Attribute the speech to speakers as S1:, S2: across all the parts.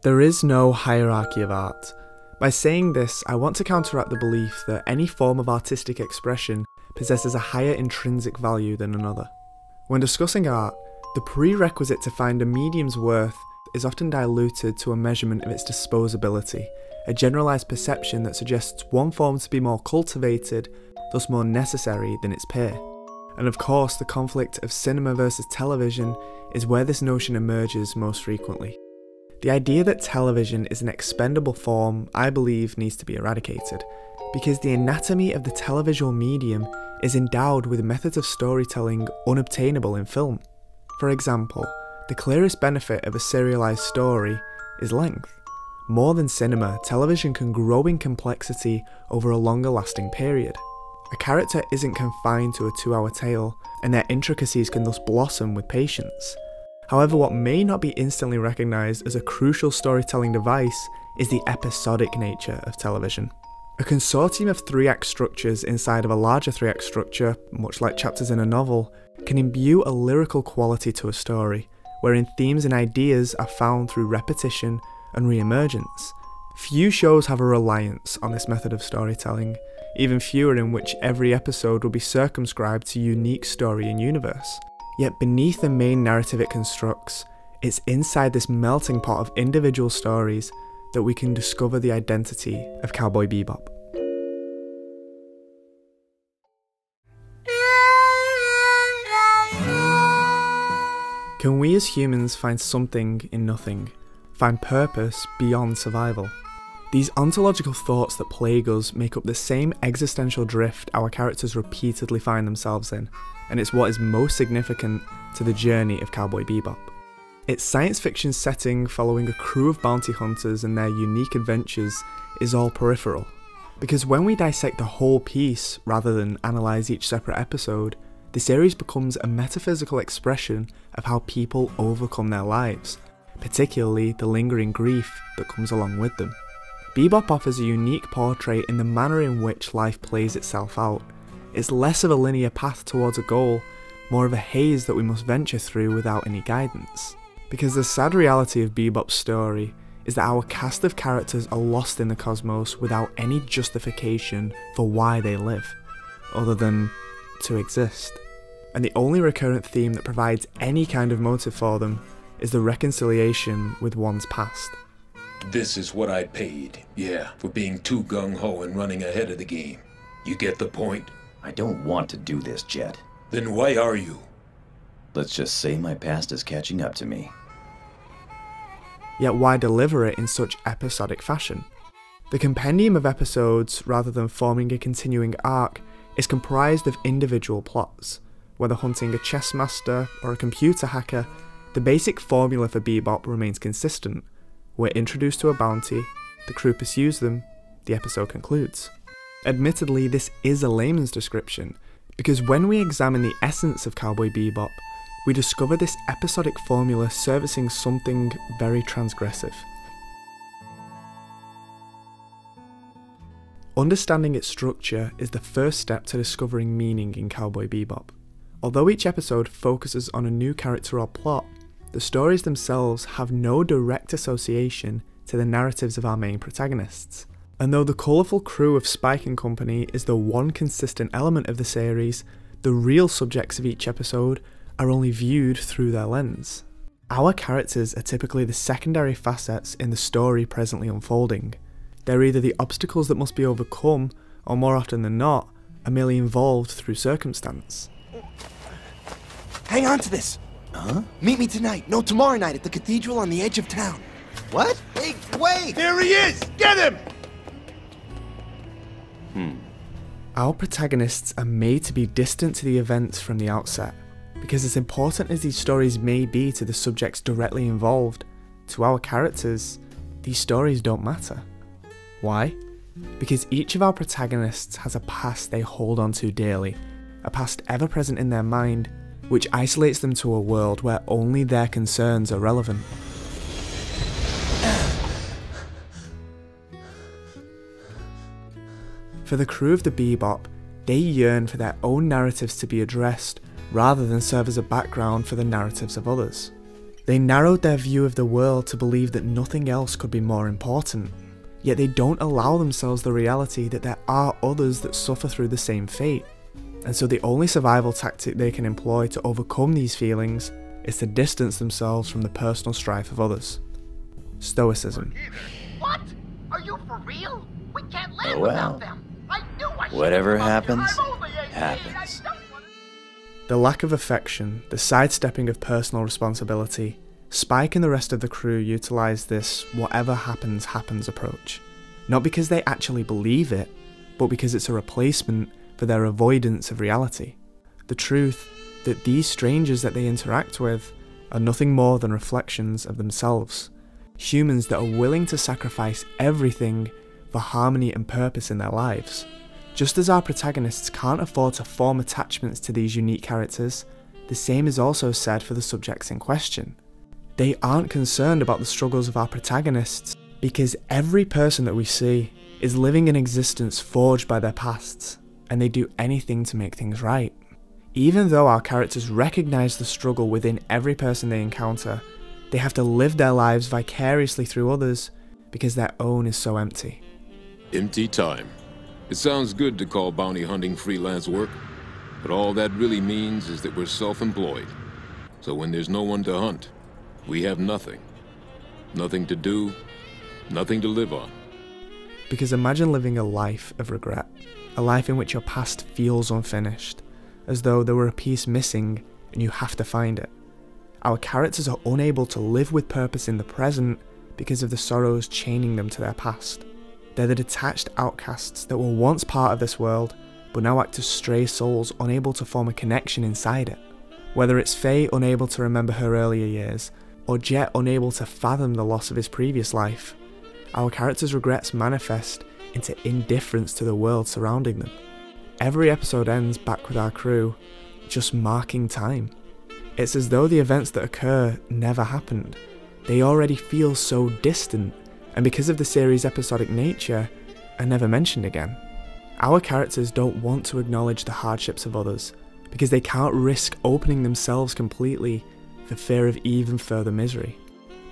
S1: There is no hierarchy of art. By saying this, I want to counteract the belief that any form of artistic expression possesses a higher intrinsic value than another. When discussing art, the prerequisite to find a medium's worth is often diluted to a measurement of its disposability, a generalised perception that suggests one form to be more cultivated, thus more necessary than its peer. And of course, the conflict of cinema versus television is where this notion emerges most frequently. The idea that television is an expendable form, I believe, needs to be eradicated, because the anatomy of the televisual medium is endowed with methods of storytelling unobtainable in film. For example, the clearest benefit of a serialised story is length. More than cinema, television can grow in complexity over a longer lasting period. A character isn't confined to a 2-hour tale, and their intricacies can thus blossom with patience. However, what may not be instantly recognised as a crucial storytelling device is the episodic nature of television. A consortium of 3-act structures inside of a larger 3-act structure, much like chapters in a novel, can imbue a lyrical quality to a story, wherein themes and ideas are found through repetition and re-emergence. Few shows have a reliance on this method of storytelling, even fewer in which every episode will be circumscribed to a unique story and universe. Yet beneath the main narrative it constructs, it's inside this melting pot of individual stories that we can discover the identity of Cowboy Bebop. Can we as humans find something in nothing, find purpose beyond survival? These ontological thoughts that plague us make up the same existential drift our characters repeatedly find themselves in, and it's what is most significant to the journey of Cowboy Bebop. Its science fiction setting following a crew of bounty hunters and their unique adventures is all peripheral, because when we dissect the whole piece rather than analyse each separate episode, the series becomes a metaphysical expression of how people overcome their lives, particularly the lingering grief that comes along with them. Bebop offers a unique portrait in the manner in which life plays itself out. It's less of a linear path towards a goal, more of a haze that we must venture through without any guidance. Because the sad reality of Bebop's story is that our cast of characters are lost in the cosmos without any justification for why they live, other than to exist. And the only recurrent theme that provides any kind of motive for them is the reconciliation with one's past.
S2: This is what I paid, yeah, for being too gung-ho and running ahead of the game. You get the point?
S3: I don't want to do this, Jet.
S2: Then why are you?
S3: Let's just say my past is catching up to me.
S1: Yet why deliver it in such episodic fashion? The compendium of episodes, rather than forming a continuing arc, is comprised of individual plots. Whether hunting a chess master or a computer hacker, the basic formula for Bebop remains consistent. We're introduced to a bounty, the crew pursues them, the episode concludes. Admittedly, this is a layman's description, because when we examine the essence of Cowboy Bebop, we discover this episodic formula servicing something very transgressive. Understanding its structure is the first step to discovering meaning in Cowboy Bebop. Although each episode focuses on a new character or plot, the stories themselves have no direct association to the narratives of our main protagonists. And though the colourful crew of Spike and Company is the one consistent element of the series, the real subjects of each episode are only viewed through their lens. Our characters are typically the secondary facets in the story presently unfolding. They're either the obstacles that must be overcome, or more often than not, are merely involved through circumstance.
S4: Hang on to this!
S3: Huh?
S4: Meet me tonight, no, tomorrow night at the cathedral on the edge of town.
S3: What?
S4: Hey, wait!
S2: There he is! Get him!
S1: Our protagonists are made to be distant to the events from the outset, because as important as these stories may be to the subjects directly involved, to our characters, these stories don't matter. Why? Because each of our protagonists has a past they hold on to dearly, a past ever present in their mind, which isolates them to a world where only their concerns are relevant. For the crew of the Bebop, they yearn for their own narratives to be addressed rather than serve as a background for the narratives of others. They narrowed their view of the world to believe that nothing else could be more important, yet they don't allow themselves the reality that there are others that suffer through the same fate. And so the only survival tactic they can employ to overcome these feelings is to distance themselves from the personal strife of others. Stoicism.
S5: What? Are you for real? We can't live
S3: Oh,
S5: without
S3: well.
S5: them. I knew I should've
S3: Whatever
S5: come up here.
S3: happens,
S5: I'm only 18.
S3: happens.
S5: I don't wanna...
S1: The lack of affection, the sidestepping of personal responsibility, Spike and the rest of the crew utilise this whatever happens happens approach. Not because they actually believe it, but because it's a replacement for their avoidance of reality. The truth that these strangers that they interact with are nothing more than reflections of themselves. Humans that are willing to sacrifice everything for harmony and purpose in their lives. Just as our protagonists can't afford to form attachments to these unique characters, the same is also said for the subjects in question. They aren't concerned about the struggles of our protagonists because every person that we see is living an existence forged by their pasts, and they do anything to make things right. Even though our characters recognise the struggle within every person they encounter, they have to live their lives vicariously through others because their own is so empty.
S2: Empty time. It sounds good to call bounty hunting freelance work, but all that really means is that we're self-employed. So when there's no one to hunt, we have nothing. Nothing to do, nothing to live on.
S1: Because imagine living a life of regret, a life in which your past feels unfinished, as though there were a piece missing and you have to find it. Our characters are unable to live with purpose in the present because of the sorrows chaining them to their past. They're the detached outcasts that were once part of this world, but now act as stray souls unable to form a connection inside it. Whether it's Faye unable to remember her earlier years, or Jet unable to fathom the loss of his previous life, our characters' regrets manifest into indifference to the world surrounding them. Every episode ends back with our crew just marking time. It's as though the events that occur never happened. They already feel so distant, and because of the series' episodic nature, are never mentioned again. Our characters don't want to acknowledge the hardships of others, because they can't risk opening themselves completely for fear of even further misery.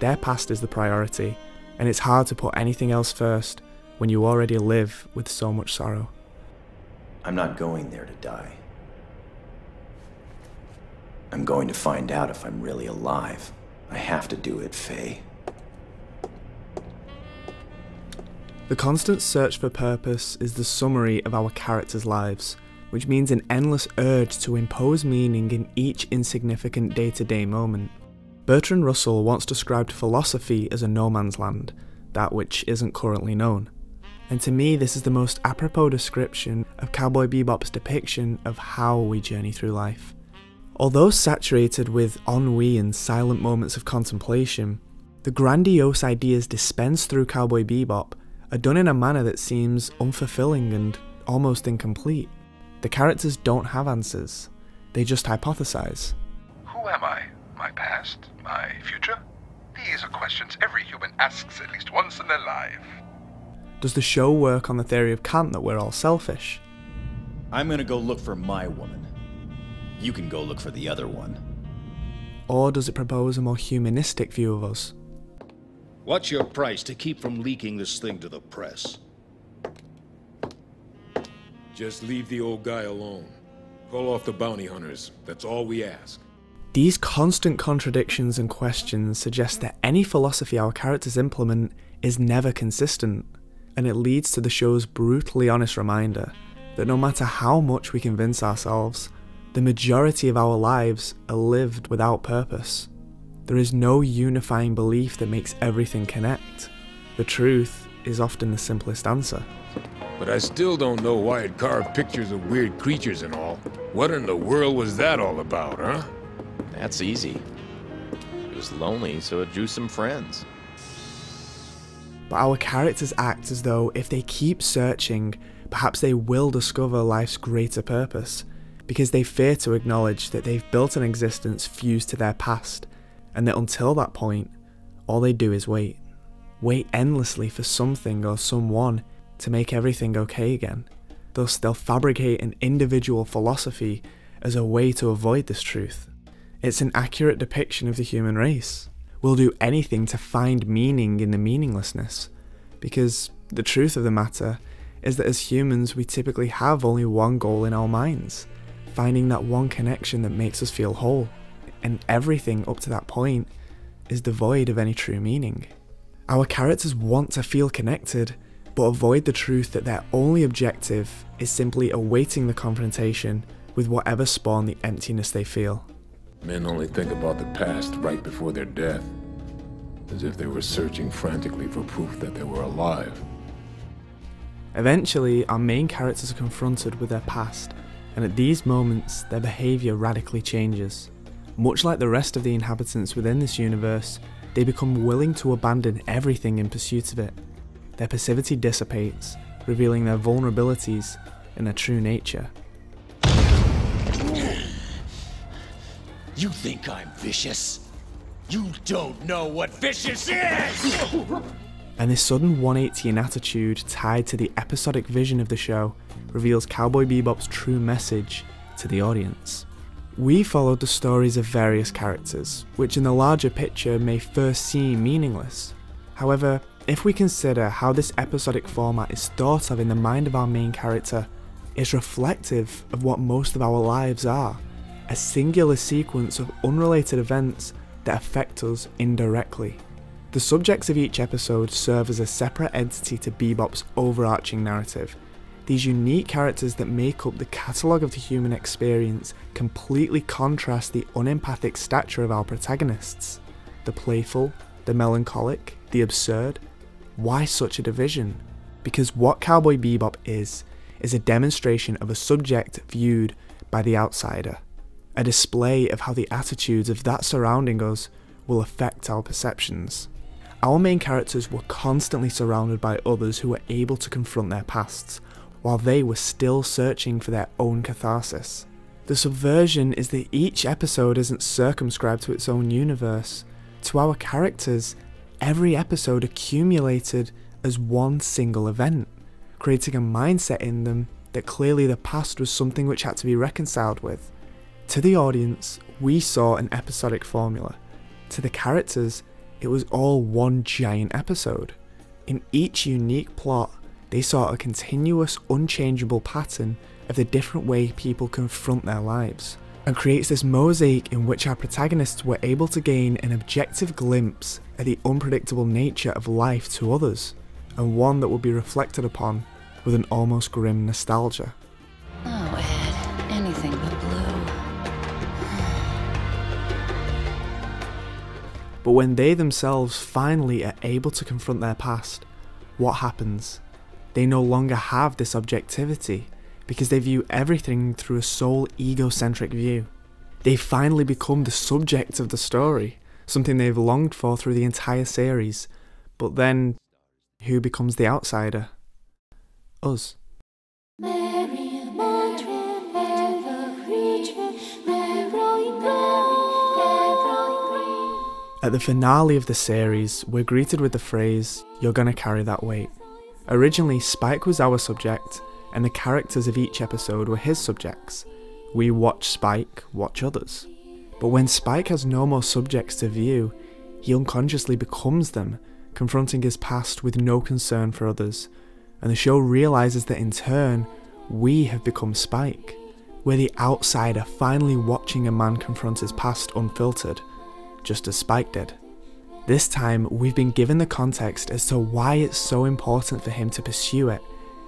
S1: Their past is the priority, and it's hard to put anything else first when you already live with so much sorrow.
S3: I'm not going there to die. I'm going to find out if I'm really alive. I have to do it, Faye.
S1: The constant search for purpose is the summary of our characters' lives, which means an endless urge to impose meaning in each insignificant day-to-day moment. Bertrand Russell once described philosophy as a no man's land, that which isn't currently known. And to me, this is the most apropos description of Cowboy Bebop's depiction of how we journey through life. Although saturated with ennui and silent moments of contemplation, the grandiose ideas dispensed through Cowboy Bebop are done in a manner that seems unfulfilling and almost incomplete. The characters don't have answers, they just hypothesize.
S6: Who am I? My past? My future? These are questions every human asks at least once in their life.
S1: Does the show work on the theory of Kant that we're all selfish?
S3: I'm gonna go look for my woman. You can go look for the other one.
S1: Or does it propose a more humanistic view of us?
S7: What's your price to keep from leaking this thing to the press?
S2: Just leave the old guy alone. Call off the bounty hunters. That's all we ask.
S1: These constant contradictions and questions suggest that any philosophy our characters implement is never consistent, and it leads to the show's brutally honest reminder that no matter how much we convince ourselves, the majority of our lives are lived without purpose. There is no unifying belief that makes everything connect. The truth is often the simplest answer.
S2: But I still don't know why it carved pictures of weird creatures and all. What in the world was that all about, huh?
S8: That's easy. It was lonely, so it drew some friends.
S1: But our characters act as though if they keep searching, perhaps they will discover life's greater purpose, because they fear to acknowledge that they've built an existence fused to their past, and that until that point, all they do is wait. Wait endlessly for something or someone to make everything okay again. Thus, they'll fabricate an individual philosophy as a way to avoid this truth. It's an accurate depiction of the human race. We'll do anything to find meaning in the meaninglessness, because the truth of the matter is that as humans we typically have only one goal in our minds, finding that one connection that makes us feel whole, and everything up to that point is devoid of any true meaning. Our characters want to feel connected, but avoid the truth that their only objective is simply awaiting the confrontation with whatever spawned the emptiness they feel.
S2: Men only think about the past right before their death, as if they were searching frantically for proof that they were alive.
S1: Eventually, our main characters are confronted with their past, and at these moments, their behaviour radically changes. Much like the rest of the inhabitants within this universe, they become willing to abandon everything in pursuit of it. Their passivity dissipates, revealing their vulnerabilities and their true nature.
S3: You think I'm vicious? You don't know what vicious is!
S1: And this sudden 180 in attitude tied to the episodic vision of the show reveals Cowboy Bebop's true message to the audience. We followed the stories of various characters, which in the larger picture may first seem meaningless. However, if we consider how this episodic format is thought of in the mind of our main character, it's reflective of what most of our lives are, a singular sequence of unrelated events that affect us indirectly. The subjects of each episode serve as a separate entity to Bebop's overarching narrative. These unique characters that make up the catalogue of the human experience completely contrast the unempathic stature of our protagonists. The playful, the melancholic, the absurd. Why such a division? Because what Cowboy Bebop is a demonstration of a subject viewed by the outsider. A display of how the attitudes of that surrounding us will affect our perceptions. Our main characters were constantly surrounded by others who were able to confront their pasts, while they were still searching for their own catharsis. The subversion is that each episode isn't circumscribed to its own universe. To our characters, every episode accumulated as one single event, creating a mindset in them that clearly the past was something which had to be reconciled with. To the audience, we saw an episodic formula. To the characters, it was all one giant episode. In each unique plot, they saw a continuous, unchangeable pattern of the different way people confront their lives, and creates this mosaic in which our protagonists were able to gain an objective glimpse at the unpredictable nature of life to others, and one that will be reflected upon with an almost grim nostalgia.
S9: Oh, Ed, anything but blue.
S1: But when they themselves finally are able to confront their past, what happens? They no longer have this objectivity, because they view everything through a sole egocentric view. They finally become the subject of the story, something they've longed for through the entire series. But then, who becomes the outsider? Us. At the finale of the series, we're greeted with the phrase, "You're gonna carry that weight." Originally, Spike was our subject, and the characters of each episode were his subjects. We watch Spike watch others. But when Spike has no more subjects to view, he unconsciously becomes them, confronting his past with no concern for others, and the show realises that in turn, we have become Spike. We're the outsider finally watching a man confront his past unfiltered, just as Spike did. This time, we've been given the context as to why it's so important for him to pursue it,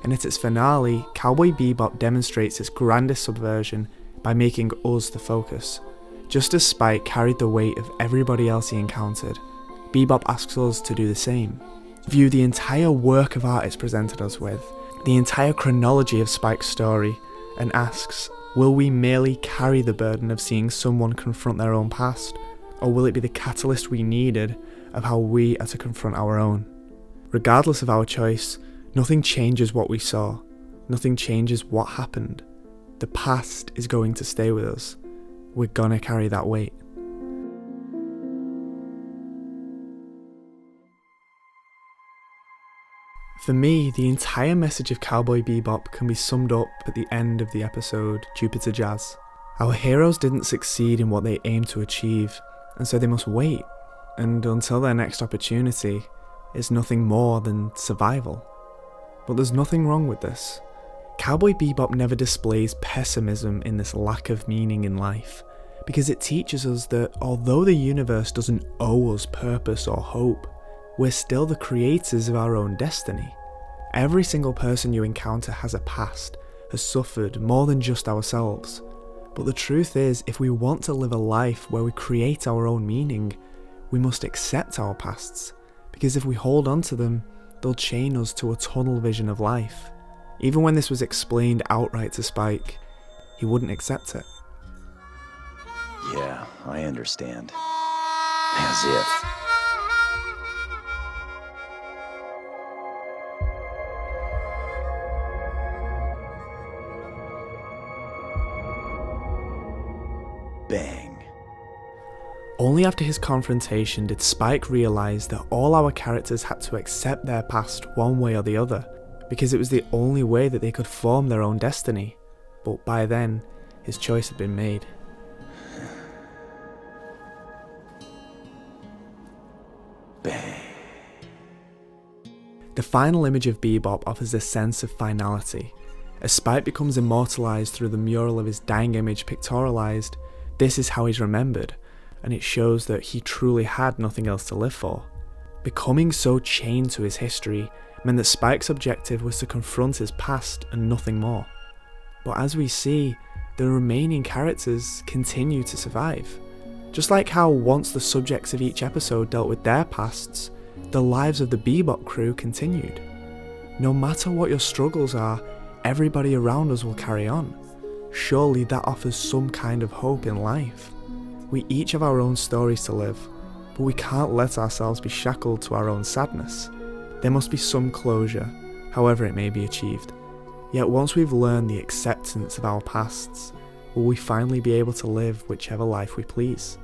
S1: and at its finale, Cowboy Bebop demonstrates its grandest subversion by making us the focus. Just as Spike carried the weight of everybody else he encountered, Bebop asks us to do the same. View the entire work of art it's presented us with, the entire chronology of Spike's story, and asks, will we merely carry the burden of seeing someone confront their own past, or will it be the catalyst we needed of how we are to confront our own? Regardless of our choice, nothing changes what we saw, nothing changes what happened. The past is going to stay with us. We're gonna carry that weight. For me, the entire message of Cowboy Bebop can be summed up at the end of the episode Jupiter Jazz. Our heroes didn't succeed in what they aimed to achieve, and so they must wait, and until their next opportunity, it's nothing more than survival. But there's nothing wrong with this. Cowboy Bebop never displays pessimism in this lack of meaning in life, because it teaches us that although the universe doesn't owe us purpose or hope, we're still the creators of our own destiny. Every single person you encounter has a past, has suffered more than just ourselves. But the truth is, if we want to live a life where we create our own meaning, we must accept our pasts, because if we hold on to them, they'll chain us to a tunnel vision of life. Even when this was explained outright to Spike, he wouldn't accept it.
S3: Yeah, I understand. As if. Bang.
S1: Only after his confrontation did Spike realise that all our characters had to accept their past one way or the other, because it was the only way that they could form their own destiny. But by then, his choice had been made.
S3: Bang.
S1: The final image of Bebop offers a sense of finality. As Spike becomes immortalised through the mural of his dying image pictorialised, this is how he's remembered, and it shows that he truly had nothing else to live for. Becoming so chained to his history meant that Spike's objective was to confront his past and nothing more. But as we see, the remaining characters continue to survive. Just like how once the subjects of each episode dealt with their pasts, the lives of the Bebop crew continued. No matter what your struggles are, everybody around us will carry on. Surely that offers some kind of hope in life. We each have our own stories to live, but we can't let ourselves be shackled to our own sadness. There must be some closure, however it may be achieved. Yet once we've learned the acceptance of our pasts, will we finally be able to live whichever life we please?